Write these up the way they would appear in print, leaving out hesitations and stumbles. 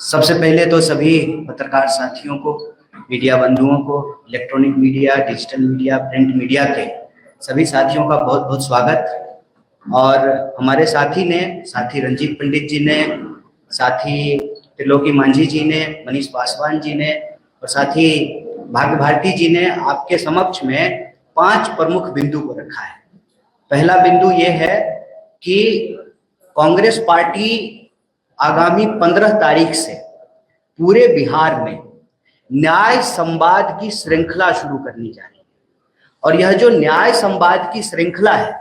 सबसे पहले तो सभी पत्रकार साथियों को, मीडिया बंधुओं को, electronic media, digital media, print media के सभी साथियों का बहुत बहुत स्वागत। और हमारे साथी रंजीत पंडित जी ने, साथी त्रिलोकी मांझी जी ने, मनीष पासवान जी ने और साथी भाग्य भारती जी ने आपके समक्ष में 5 प्रमुख बिंदु को रखा है। पहला बिंदु ये है कि कांग्रेस पार्टी आगामी 15 तारीख से पूरे बिहार में न्याय संवाद की श्रृंखला शुरू करनी जा रही है। और यह जो न्याय संवाद की श्रृंखला है,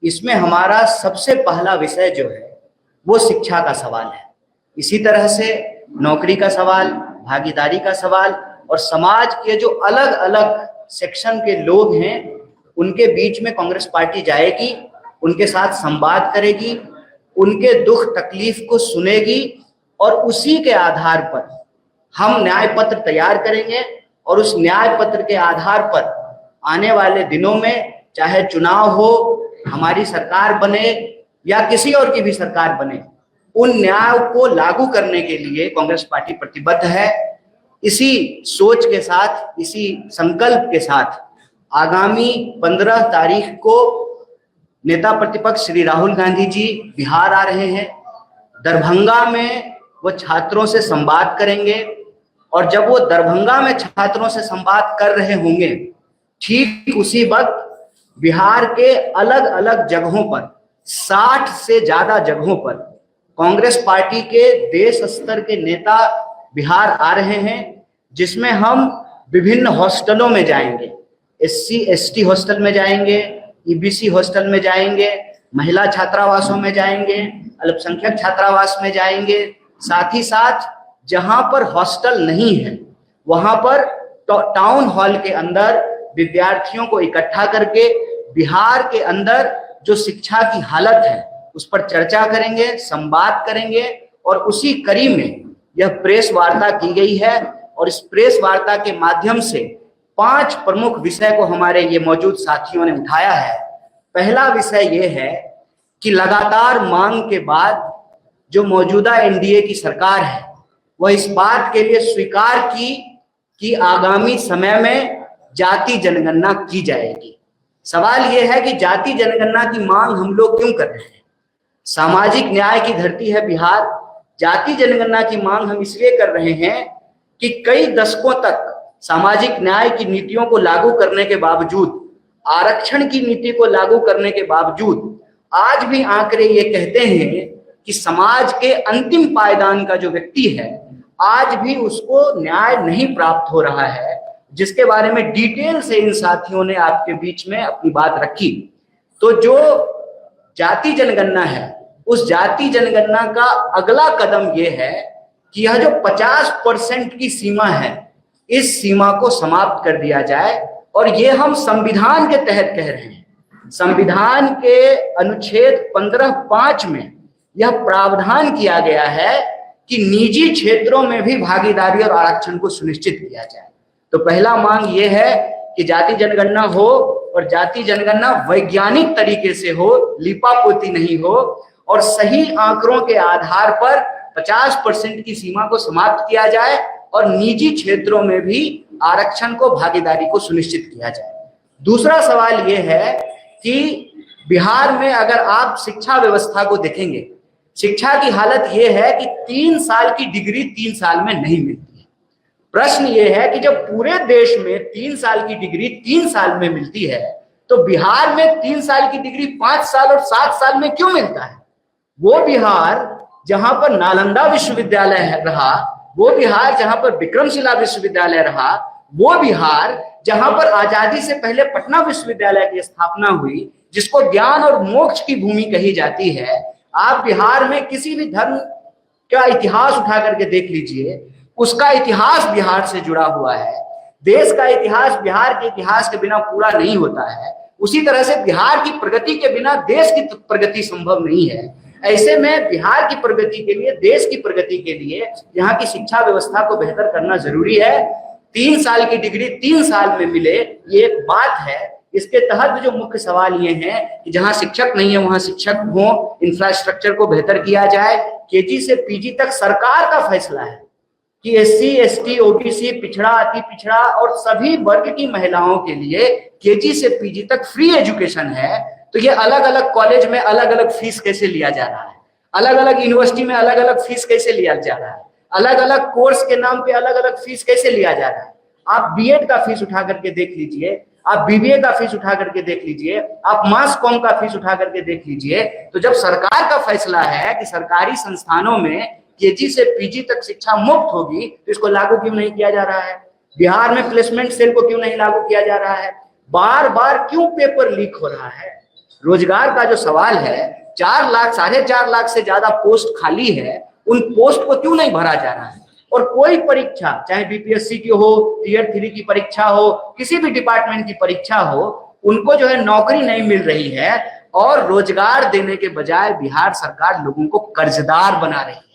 इसमें हमारा सबसे पहला विषय जो है वो शिक्षा का सवाल है। इसी तरह से नौकरी का सवाल, भागीदारी का सवाल और समाज के जो अलग अलग सेक्शन के लोग हैं उनके बीच में कांग्रेस पार्टी जाएगी, उनके साथ संवाद करेगी, उनके दुख तकलीफ को सुनेगी और उसी के आधार पर हम न्याय पत्र तैयार करेंगे। और उस न्याय पत्र के आधार पर आने वाले दिनों में चाहे चुनाव हो, हमारी सरकार बने या किसी और की भी सरकार बने, उन न्याय को लागू करने के लिए कांग्रेस पार्टी प्रतिबद्ध है। इसी सोच के साथ, इसी संकल्प के साथ आगामी 15 तारीख को नेता प्रतिपक्ष श्री राहुल गांधी जी बिहार आ रहे हैं। दरभंगा में वो छात्रों से संवाद करेंगे और जब वो दरभंगा में छात्रों से संवाद कर रहे होंगे, ठीक उसी वक्त बिहार के अलग अलग जगहों पर 60 से ज्यादा जगहों पर कांग्रेस पार्टी के देश स्तर के नेता बिहार आ रहे हैं, जिसमें हम विभिन्न हॉस्टलों में जाएंगे। SC ST हॉस्टल में जाएंगे, EBC हॉस्टल में जाएंगे, महिला छात्रावासों में जाएंगे, अल्पसंख्यक छात्रावास में जाएंगे। साथ ही साथ जहां पर हॉस्टल नहीं है वहां पर टाउन हॉल के अंदर विद्यार्थियों को इकट्ठा करके बिहार के अंदर जो शिक्षा की हालत है उस पर चर्चा करेंगे, संवाद करेंगे। और उसी कड़ी में यह प्रेस वार्ता की गई है और इस प्रेस वार्ता के माध्यम से 5 प्रमुख विषय को हमारे ये मौजूद साथियों ने उठाया है। पहला विषय ये है कि लगातार मांग के बाद जो मौजूदा NDA की सरकार है वह इस बात के लिए स्वीकार की कि आगामी समय में जाति जनगणना की जाएगी। सवाल यह है कि जाति जनगणना की मांग हम लोग क्यों कर रहे हैं? सामाजिक न्याय की धरती है बिहार। जाति जनगणना की मांग हम इसलिए कर रहे हैं कि कई दशकों तक सामाजिक न्याय की नीतियों को लागू करने के बावजूद, आरक्षण की नीति को लागू करने के बावजूद आज भी आंकड़े ये कहते हैं कि समाज के अंतिम पायदान का जो व्यक्ति है आज भी उसको न्याय नहीं प्राप्त हो रहा है, जिसके बारे में डिटेल से इन साथियों ने आपके बीच में अपनी बात रखी। तो जो जाति जनगणना है, उस जाति जनगणना का अगला कदम यह है कि यह जो 50% की सीमा है, इस सीमा को समाप्त कर दिया जाए। और ये हम संविधान के तहत कह रहे हैं। संविधान के अनुच्छेद 15(5) में यह प्रावधान किया गया है कि निजी क्षेत्रों में भी भागीदारी और आरक्षण को सुनिश्चित किया जाए। तो पहला मांग ये है कि जाति जनगणना हो और जाति जनगणना वैज्ञानिक तरीके से हो, लिपापोती नहीं हो, और सही आंकड़ों के आधार पर 50% की सीमा को समाप्त किया जाए और निजी क्षेत्रों में भी आरक्षण को, भागीदारी को सुनिश्चित किया जाए। दूसरा सवाल यह है कि बिहार में अगर आप शिक्षा व्यवस्था को देखेंगे, शिक्षा की हालत यह है कि 3 साल की डिग्री 3 साल में नहीं मिलती है। प्रश्न यह है कि जब पूरे देश में 3 साल की डिग्री 3 साल में मिलती है तो बिहार में 3 साल की डिग्री 5 साल और 7 साल में क्यों मिलता है? वो बिहार जहां पर नालंदा विश्वविद्यालय रहा, वो बिहार जहां पर विक्रमशिला विश्वविद्यालय रहा, वो बिहार जहां पर आजादी से पहले पटना विश्वविद्यालय की स्थापना हुई, जिसको ज्ञान और मोक्ष की भूमि कही जाती है। आप बिहार में किसी भी धर्म का इतिहास उठा करके देख लीजिए, उसका इतिहास बिहार से जुड़ा हुआ है। देश का इतिहास बिहार के इतिहास के बिना पूरा नहीं होता है। उसी तरह से बिहार की प्रगति के बिना देश की प्रगति संभव नहीं है। ऐसे में बिहार की प्रगति के लिए, देश की प्रगति के लिए यहाँ की शिक्षा व्यवस्था को बेहतर करना जरूरी है। 3 साल की डिग्री 3 साल में मिले, ये एक बात है, इसके तहत जो मुख्य सवाल ये हैं कि जहां शिक्षक नहीं है वहां शिक्षक हो, इंफ्रास्ट्रक्चर को बेहतर किया जाए। केजी से पीजी तक सरकार का फैसला है कि एससी, एसटी, ओबीसी, पिछड़ा, अति पिछड़ा और सभी वर्ग की महिलाओं के लिए केजी से पीजी तक फ्री एजुकेशन है। तो ये अलग अलग कॉलेज में अलग अलग फीस कैसे लिया जा रहा है, अलग अलग यूनिवर्सिटी में अलग अलग फीस कैसे लिया जा रहा है, अलग अलग कोर्स के नाम पे अलग अलग फीस कैसे लिया जा रहा है। आप बीएड का फीस उठा करके देख लीजिए, आप बीबीए का फीस उठा करके देख लीजिए, आप मास कॉम का फीस उठा करके देख लीजिए। तो जब सरकार का फैसला है कि सरकारी संस्थानों में केजी से पीजी तक शिक्षा मुफ्त होगी, तो इसको लागू क्यों नहीं किया जा रहा है? बिहार में प्लेसमेंट सेल को क्यों नहीं लागू किया जा रहा है? बार बार क्यों पेपर लीक हो रहा है? रोजगार का जो सवाल है, 4 लाख 4.5 लाख से ज्यादा पोस्ट खाली है, उन पोस्ट को क्यों नहीं भरा जा रहा है? और कोई परीक्षा, चाहे बीपीएससी की हो, टियर 3 की परीक्षा हो, किसी भी डिपार्टमेंट की परीक्षा हो, उनको जो है नौकरी नहीं मिल रही है और रोजगार देने के बजाय बिहार सरकार लोगों को कर्जदार बना रही है।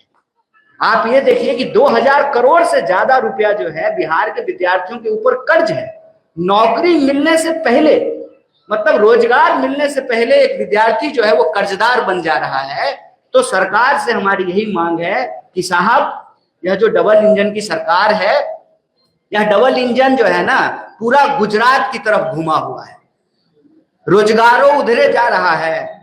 आप ये देखिए कि 2000 करोड़ से ज्यादा रुपया जो है बिहार के विद्यार्थियों के ऊपर कर्ज है। नौकरी मिलने से पहले, मतलब रोजगार मिलने से पहले एक विद्यार्थी जो है वो कर्जदार बन जा रहा है। तो सरकार से हमारी यही मांग है कि साहब, यह जो डबल इंजन की सरकार है, यह डबल इंजन जो है ना पूरा गुजरात की तरफ घुमा हुआ है। रोजगारों उधरे जा रहा है,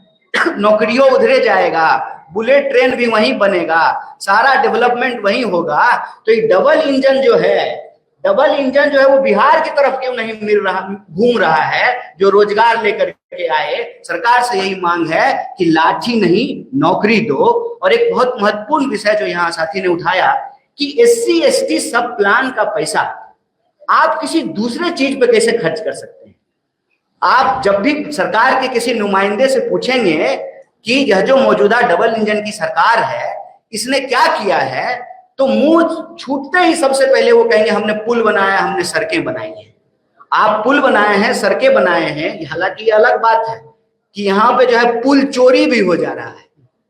नौकरियों उधरे जाएगा, बुलेट ट्रेन भी वहीं बनेगा, सारा डेवलपमेंट वहीं होगा। तो ये डबल इंजन जो है वो बिहार की तरफ क्यों नहीं घूम रहा है, जो रोजगार लेकर के आए। सरकार से यही मांग है कि लाठी नहीं नौकरी दो। और एक बहुत महत्वपूर्ण विषय जो यहाँ साथी ने उठाया कि एससी एसटी सब प्लान का पैसा आप किसी दूसरे चीज पे कैसे खर्च कर सकते हैं? आप जब भी सरकार के किसी नुमाइंदे से पूछेंगे कि यह जो मौजूदा डबल इंजन की सरकार है इसने क्या किया है, तो मुंह छूटते ही सबसे पहले वो कहेंगे हमने पुल बनाया, हमने सड़कें बनाई हैं। आप पुल बनाए हैं, सड़कें बनाए हैं, हालांकि ये अलग बात है कि यहाँ पे जो है पुल चोरी भी हो जा रहा है।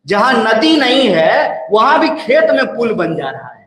जहां नदी नहीं है वहां भी खेत में पुल बन जा रहा है।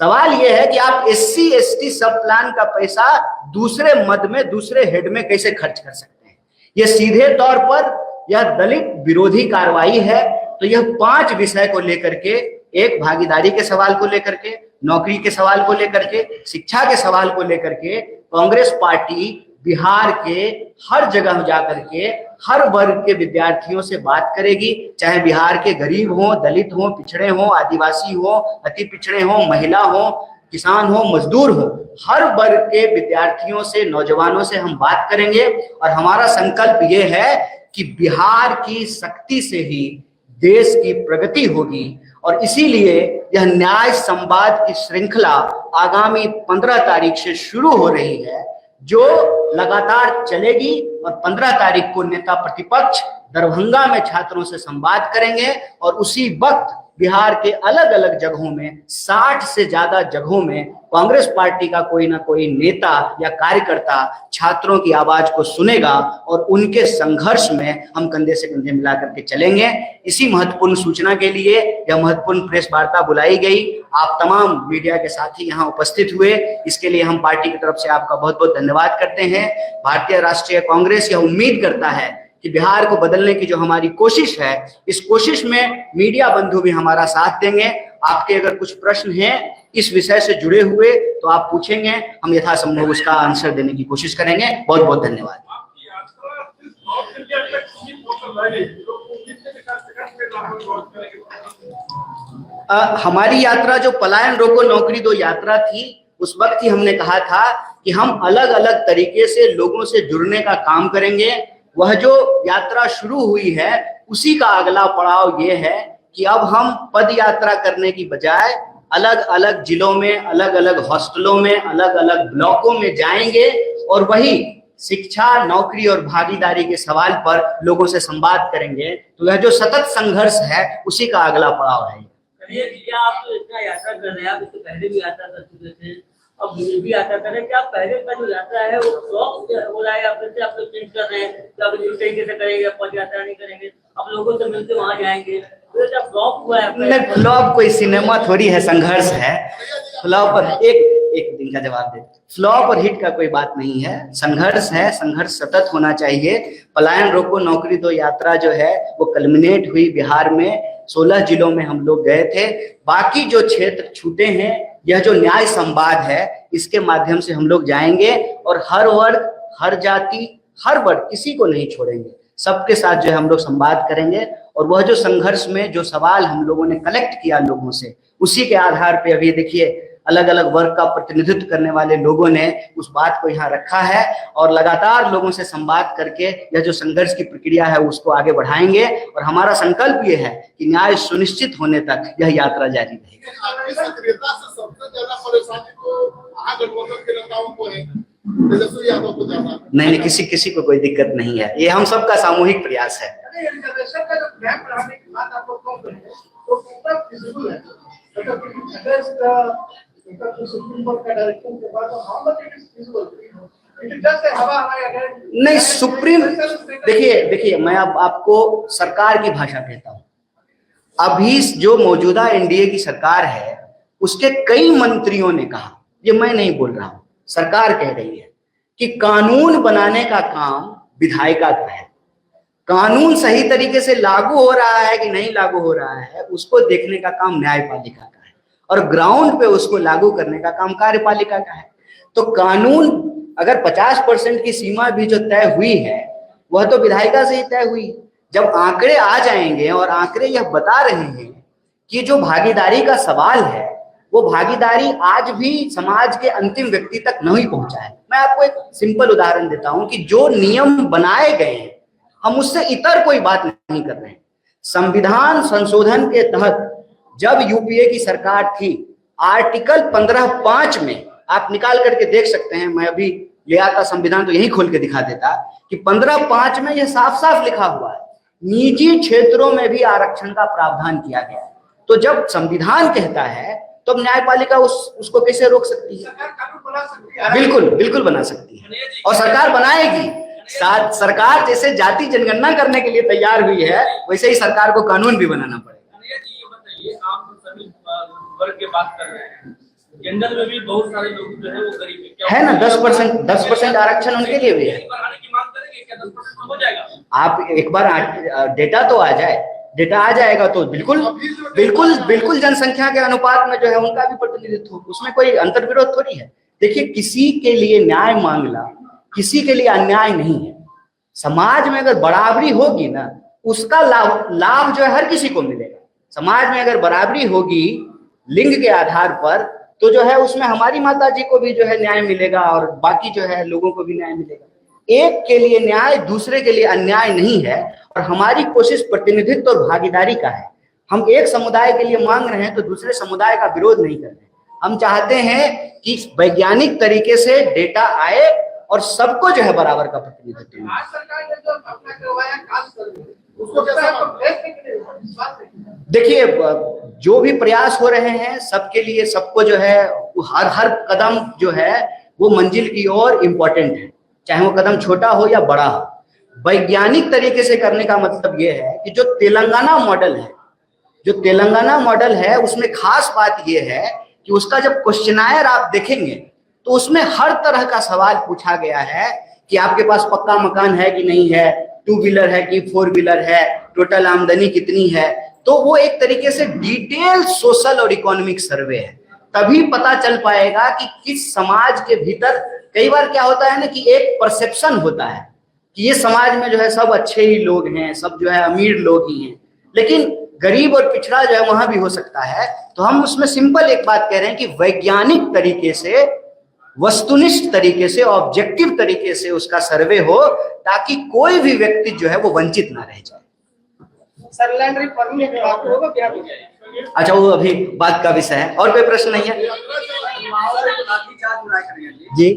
सवाल यह है कि आप एससी एसटी सब प्लान का पैसा दूसरे मद में, दूसरे हेड में कैसे खर्च कर सकते हैं? ये सीधे तौर पर यह दलित विरोधी कार्रवाई है। तो यह 5 विषय को लेकर के, एक भागीदारी के सवाल को लेकर के, नौकरी के सवाल को लेकर के, शिक्षा के सवाल को लेकर के कांग्रेस पार्टी बिहार के हर जगह जाकर के हर वर्ग के विद्यार्थियों से बात करेगी, चाहे बिहार के गरीब हो, दलित हो, पिछड़े हो, आदिवासी हो, अति पिछड़े हो, महिला हो, किसान हो, मजदूर हो, हर वर्ग के विद्यार्थियों से, नौजवानों से हम बात करेंगे। और हमारा संकल्प ये है कि बिहार की शक्ति से ही देश की प्रगति होगी। और इसीलिए यह न्याय संवाद की श्रृंखला आगामी 15 तारीख से शुरू हो रही है, जो लगातार चलेगी। और 15 तारीख को नेता प्रतिपक्ष दरभंगा में छात्रों से संवाद करेंगे और उसी वक्त बिहार के अलग अलग जगहों में, 60 से ज्यादा जगहों में कांग्रेस पार्टी का कोई ना कोई नेता या कार्यकर्ता छात्रों की आवाज को सुनेगा और उनके संघर्ष में हम कंधे से कंधे मिला करके चलेंगे। इसी महत्वपूर्ण सूचना के लिए यह महत्वपूर्ण प्रेस वार्ता बुलाई गई। आप तमाम मीडिया के साथी यहाँ उपस्थित हुए, इसके लिए हम पार्टी की तरफ से आपका बहुत बहुत धन्यवाद करते हैं। भारतीय राष्ट्रीय कांग्रेस यह उम्मीद करता है कि बिहार को बदलने की जो हमारी कोशिश है, इस कोशिश में मीडिया बंधु भी हमारा साथ देंगे। आपके अगर कुछ प्रश्न हैं इस विषय से जुड़े हुए तो आप पूछेंगे, हम यथासंभव उसका आंसर देने की कोशिश करेंगे। बहुत बहुत धन्यवाद। हमारी यात्रा जो पलायन रोको नौकरी दो यात्रा थी, उस वक्त ही हमने कहा था कि हम अलग अलग तरीके से लोगों से जुड़ने का काम करेंगे। वह जो यात्रा शुरू हुई है उसी का अगला पड़ाव ये है कि अब हम पद यात्रा करने की बजाय अलग अलग जिलों में, अलग अलग हॉस्टलों में, अलग अलग ब्लॉकों में जाएंगे और वही शिक्षा, नौकरी और भागीदारी के सवाल पर लोगों से संवाद करेंगे। तो यह जो सतत संघर्ष है उसी का अगला पड़ाव है। आप तो इतना यात्रा कर रहे हैं, आप इससे पहले भी यात्रा कर चुके थे, अब भी यात्रा कर रहे हैं। क्या पहले का जो यात्रा है वो फ्लॉप हो रहा है या फिर से आप लोग चेंज कर रहे हैं? क्या इस तरीके से करेंगे, पद यात्रा नहीं करेंगे, अब लोगों से मिलते वहां जाएंगे? तो क्या फ्लॉप हुआ है? फ्लॉप कोई सिनेमा थोड़ी है, संघर्ष है। फ्लॉप एक दिन इनका जवाब दे। फ्लॉप और हिट का कोई बात नहीं है, संघर्ष है, संघर्ष सतत होना चाहिए। पलायन रोको नौकरी दो यात्रा जो है वो कल्मिनेट हुई बिहार में, 16 जिलों में हम लोग गए थे। बाकी जो क्षेत्र छूटे हैं, यह जो न्याय संवाद है इसके माध्यम से हम लोग जाएंगे और हर वर्ग, हर जाति, हर वर्ग, किसी को नहीं छोड़ेंगे। सबके साथ जो है हम लोग संवाद करेंगे और वह जो संघर्ष में जो सवाल हम लोगों ने कलेक्ट किया लोगों से, उसी के आधार पे अभी देखिए अलग अलग वर्ग का प्रतिनिधित्व करने वाले लोगों ने उस बात को यहाँ रखा है और लगातार लोगों से संवाद करके यह जो संघर्ष की प्रक्रिया है उसको आगे बढ़ाएंगे और हमारा संकल्प ये है कि न्याय सुनिश्चित होने तक यह यात्रा जारी रहेगी। आपकी सक्रियता से सबसे ज्यादा परेशानी तो महागठबंधन के नेताओं को है, तेजस्वी यादव को ज्यादा। नहीं, किसी को कोई दिक्कत नहीं है, ये हम सबका सामूहिक प्रयास है। नहीं, सुप्रीम, देखिए मैं अब आपको सरकार की भाषा कहता हूं। अभी जो मौजूदा एनडीए की सरकार है उसके कई मंत्रियों ने कहा, ये मैं नहीं बोल रहा हूं, सरकार कह रही है कि कानून बनाने का काम विधायिका का है। कानून सही तरीके से लागू हो रहा है कि नहीं लागू हो रहा है उसको देखने का काम न्यायपालिका का है और ग्राउंड पे उसको लागू करने का काम कार्यपालिका का है। तो कानून अगर 50% की सीमा भी जो तय हुई है वह तो विधायिका से ही तय हुई। जब आंकड़े आ जाएंगे और आंकड़े यह बता रहे हैं कि जो भागीदारी का सवाल है वो भागीदारी आज भी समाज के अंतिम व्यक्ति तक नहीं पहुंचा है। मैं आपको एक सिंपल उदाहरण देता हूं कि जो नियम बनाए गए हैं हम उससे इतर कोई बात नहीं कर रहे हैं। संविधान संशोधन के तहत जब यूपीए की सरकार थी, आर्टिकल 15(5) में आप निकाल करके देख सकते हैं, मैं अभी ले आता संविधान तो यही खोल के दिखा देता कि 15(5) में यह साफ साफ लिखा हुआ है निजी क्षेत्रों में भी आरक्षण का प्रावधान किया गया है। तो जब संविधान कहता है तो न्यायपालिका उसको कैसे रोक सकती है? बिल्कुल बना सकती है और सरकार बनाएगी। सरकार जैसे जाति जनगणना करने के लिए तैयार हुई है वैसे ही सरकार को कानून भी बनाना पड़ेगा। ये बताइए, आप सभी वर्ग की बात कर रहे हैं, जनरल में भी बहुत सारे लोग जो है वो गरीब है ना, 10% आरक्षण उनके लिए भी है। हो जाएगा, आप एक बार डेटा तो आ जाए, डेटा आ जाएगा तो बिल्कुल जनसंख्या के अनुपात में जो है उनका भी प्रतिनिधित्व हो, उसमें कोई अंतर्विरोध थोड़ी है। देखिए, किसी के लिए न्याय मांगना किसी के लिए अन्याय नहीं है। समाज में अगर बराबरी होगी ना उसका लाभ जो है हर किसी को मिलेगा। समाज में अगर बराबरी होगी लिंग के आधार पर तो जो है उसमें हमारी माता जी को भी जो है न्याय मिलेगा और बाकी जो है लोगों को भी न्याय मिलेगा। एक के लिए न्याय दूसरे के लिए अन्याय नहीं है और हमारी कोशिश प्रतिनिधित्व और भागीदारी का है। हम एक समुदाय के लिए मांग रहे हैं तो दूसरे समुदाय का विरोध नहीं कर रहे। हम चाहते हैं कि वैज्ञानिक तरीके से डेटा आए और सबको जो है बराबर का प्रतिनिधित्व मिले। देखिए, जो भी प्रयास हो रहे हैं सबके लिए, सबको जो है हर कदम जो है वो मंजिल की ओर इम्पोर्टेंट है, चाहे वो कदम छोटा हो या बड़ा हो। वैज्ञानिक तरीके से करने का मतलब ये है कि जो तेलंगाना मॉडल है उसमें खास बात ये है कि उसका जब क्वेश्चनायर आप देखेंगे तो उसमें हर तरह का सवाल पूछा गया है कि आपके पास पक्का मकान है कि नहीं है, 2 व्हीलर है कि 4 व्हीलर है, टोटल आमदनी कितनी है। तो वो एक तरीके से डिटेल सोशल और इकोनॉमिक सर्वे है। तभी पता चल पाएगा कि किस समाज के भीतर, कई बार क्या होता है ना कि एक परसेप्शन होता है कि ये समाज में जो है सब अच्छे ही लोग हैं, सब जो है अमीर लोग ही हैं, लेकिन गरीब और पिछड़ा जो है वहां भी हो सकता है। तो हम उसमें सिंपल एक बात कह रहे हैं कि वैज्ञानिक तरीके से, वस्तुनिष्ठ तरीके से, ऑब्जेक्टिव तरीके से उसका सर्वे हो ताकि कोई भी व्यक्ति जो है वो वंचित ना रह जाए। अच्छा, वो अभी बात का विषय है। और कोई प्रश्न नहीं है जी?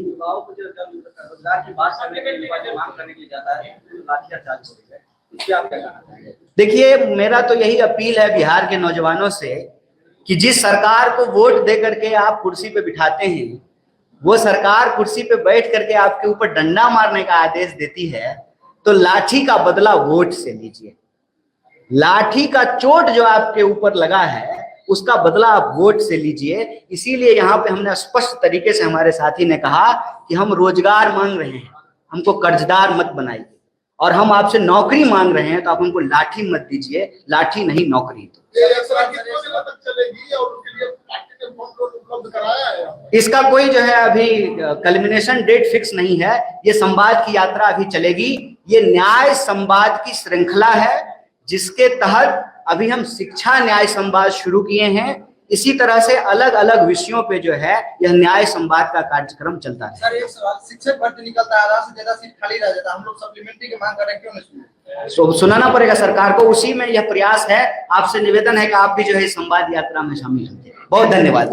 देखिए, मेरा तो यही अपील है बिहार के नौजवानों से कि जिस सरकार को वोट दे करके आप कुर्सी पे बिठाते हैं वो सरकार कुर्सी पे बैठ करके आपके ऊपर डंडा मारने का आदेश देती है तो लाठी का बदला वोट से लीजिए। लाठी का चोट जो आपके ऊपर लगा है उसका बदला आप वोट से लीजिए। इसीलिए यहाँ पे हमने स्पष्ट तरीके से हमारे साथी ने कहा कि हम रोजगार मांग रहे हैं, हमको कर्जदार मत बनाइए, और हम आपसे नौकरी मांग रहे हैं तो आप हमको लाठी मत दीजिए, लाठी नहीं नौकरी। ये यात्रा कितने दिनों तक चलेगी और उसके लिए पार्टी ने फंड उपलब्ध कराया है? इसका कोई जो है अभी कल्मिनेशन डेट फिक्स नहीं है। ये संवाद की यात्रा अभी चलेगी। ये न्याय संवाद की श्रृंखला है जिसके तहत अभी हम शिक्षा न्याय संवाद शुरू किए हैं। इसी तरह से अलग अलग विषयों पे जो है यह न्याय संवाद का कार्यक्रम चलता है। सर एक सवाल, शिक्षक भर्ती निकलता है, आधा से ज्यादा सीट खाली रह जाता है, हम लोग सप्लीमेंट्री की मांग कर रहे हैं, क्यों नहीं सुनाना पड़ेगा सरकार को। उसी में यह प्रयास है। आपसे निवेदन है कि आप भी जो है संवाद यात्रा में शामिल होंगे। बहुत धन्यवाद।